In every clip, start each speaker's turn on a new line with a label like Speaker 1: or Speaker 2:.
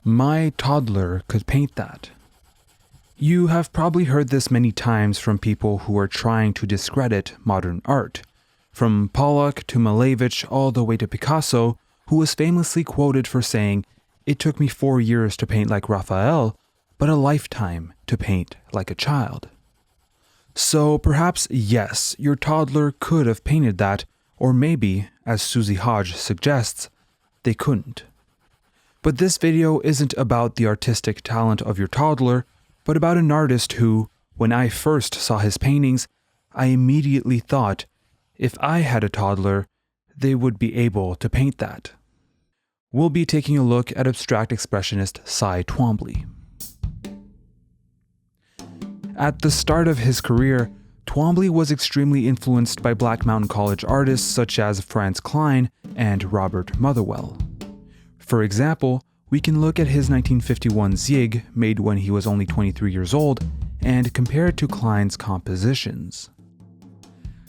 Speaker 1: My toddler could paint that. You have probably heard this many times from people who are trying to discredit modern art, from Pollock to Malevich all the way to Picasso, who was famously quoted for saying, "It took me 4 years to paint like Raphael, but a lifetime to paint like a child." So perhaps, yes, your toddler could have painted that, or maybe, as Susie Hodge suggests, they couldn't. But this video isn't about the artistic talent of your toddler, but about an artist who, when I first saw his paintings, I immediately thought, if I had a toddler, they would be able to paint that. We'll be taking a look at abstract expressionist Cy Twombly. At the start of his career, Twombly was extremely influenced by Black Mountain College artists such as Franz Kline and Robert Motherwell. For example, we can look at his 1951 Zieg, made when he was only 23 years old, and compare it to Kline's compositions.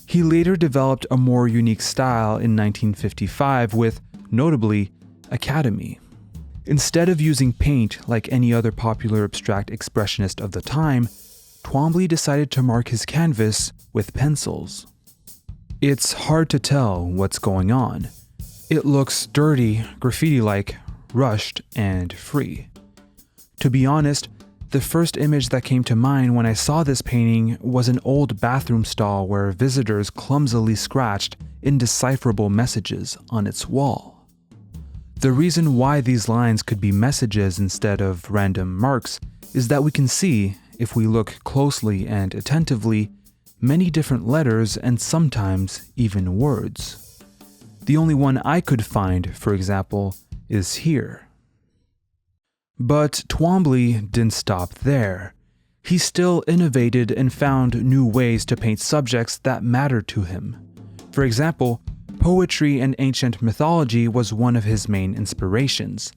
Speaker 1: He later developed a more unique style in 1955 with, notably, Academy. Instead of using paint like any other popular abstract expressionist of the time, Twombly decided to mark his canvas with pencils. It's hard to tell what's going on. It looks dirty, graffiti-like, rushed, and free. To be honest, the first image that came to mind when I saw this painting was an old bathroom stall where visitors clumsily scratched indecipherable messages on its wall. The reason why these lines could be messages instead of random marks is that we can see, if we look closely and attentively, many different letters and sometimes even words. The only one I could find, for example, is here. But Twombly didn't stop there. He still innovated and found new ways to paint subjects that mattered to him. For example, poetry and ancient mythology was one of his main inspirations.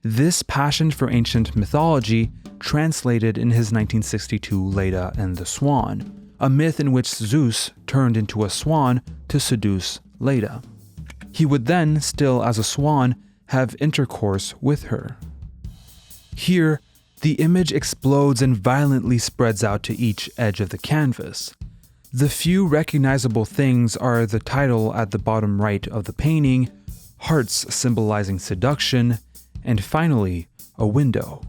Speaker 1: This passion for ancient mythology translated in his 1962 Leda and the Swan, a myth in which Zeus turned into a swan to seduce Leda. He would then, still as a swan, have intercourse with her. Here, the image explodes and violently spreads out to each edge of the canvas. The few recognizable things are the title at the bottom right of the painting, hearts symbolizing seduction, and finally, a window.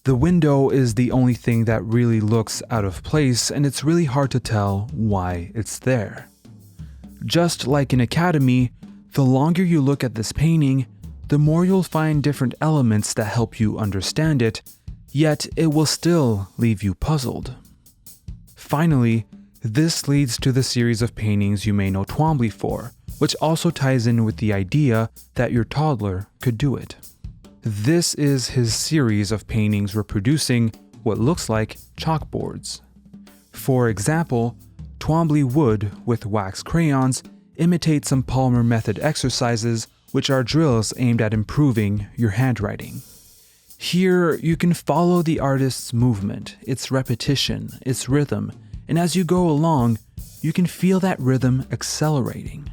Speaker 1: The window is the only thing that really looks out of place, and it's really hard to tell why it's there. Just like in Academy, the longer you look at this painting, the more you'll find different elements that help you understand it, yet it will still leave you puzzled. Finally, this leads to the series of paintings you may know Twombly for, which also ties in with the idea that your toddler could do it. This is his series of paintings reproducing what looks like chalkboards. For example, Twombly would, with wax crayons, imitate some Palmer method exercises, which are drills aimed at improving your handwriting. Here, you can follow the artist's movement, its repetition, its rhythm, and as you go along, you can feel that rhythm accelerating.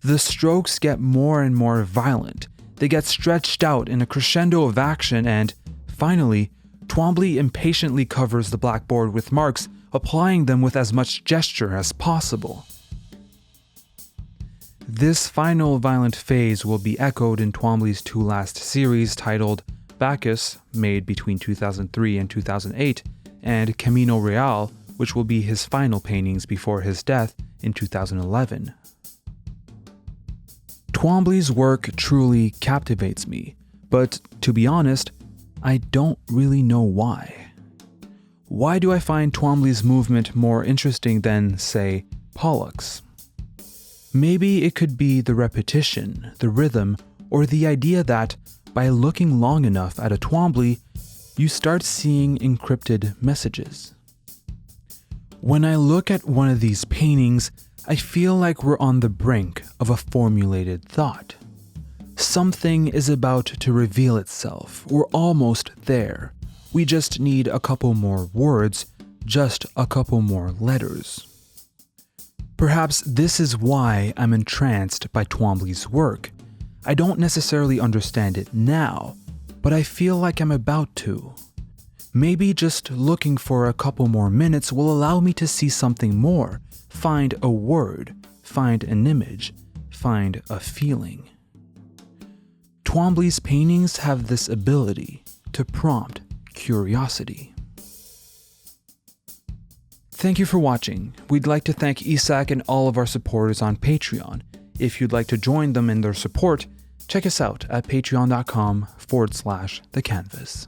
Speaker 1: The strokes get more and more violent, they get stretched out in a crescendo of action, and finally, Twombly impatiently covers the blackboard with marks, applying them with as much gesture as possible. This final violent phase will be echoed in Twombly's two last series titled Bacchus, made between 2003 and 2008, and Camino Real, which will be his final paintings before his death in 2011. Twombly's work truly captivates me, but to be honest, I don't really know why. Why do I find Twombly's movement more interesting than, say, Pollock's? Maybe it could be the repetition, the rhythm, or the idea that, by looking long enough at a Twombly, you start seeing encrypted messages. When I look at one of these paintings, I feel like we're on the brink of a formulated thought. Something is about to reveal itself. We're almost there. We just need a couple more words, just a couple more letters. Perhaps this is why I'm entranced by Twombly's work. I don't necessarily understand it now, but I feel like I'm about to. Maybe just looking for a couple more minutes will allow me to see something more, find a word, find an image, find a feeling. Twombly's paintings have this ability to prompt curiosity. Thank you for watching. We'd like to thank Isak and all of our supporters on Patreon. If you'd like to join them in their support, check us out at patreon.com/thecanvas.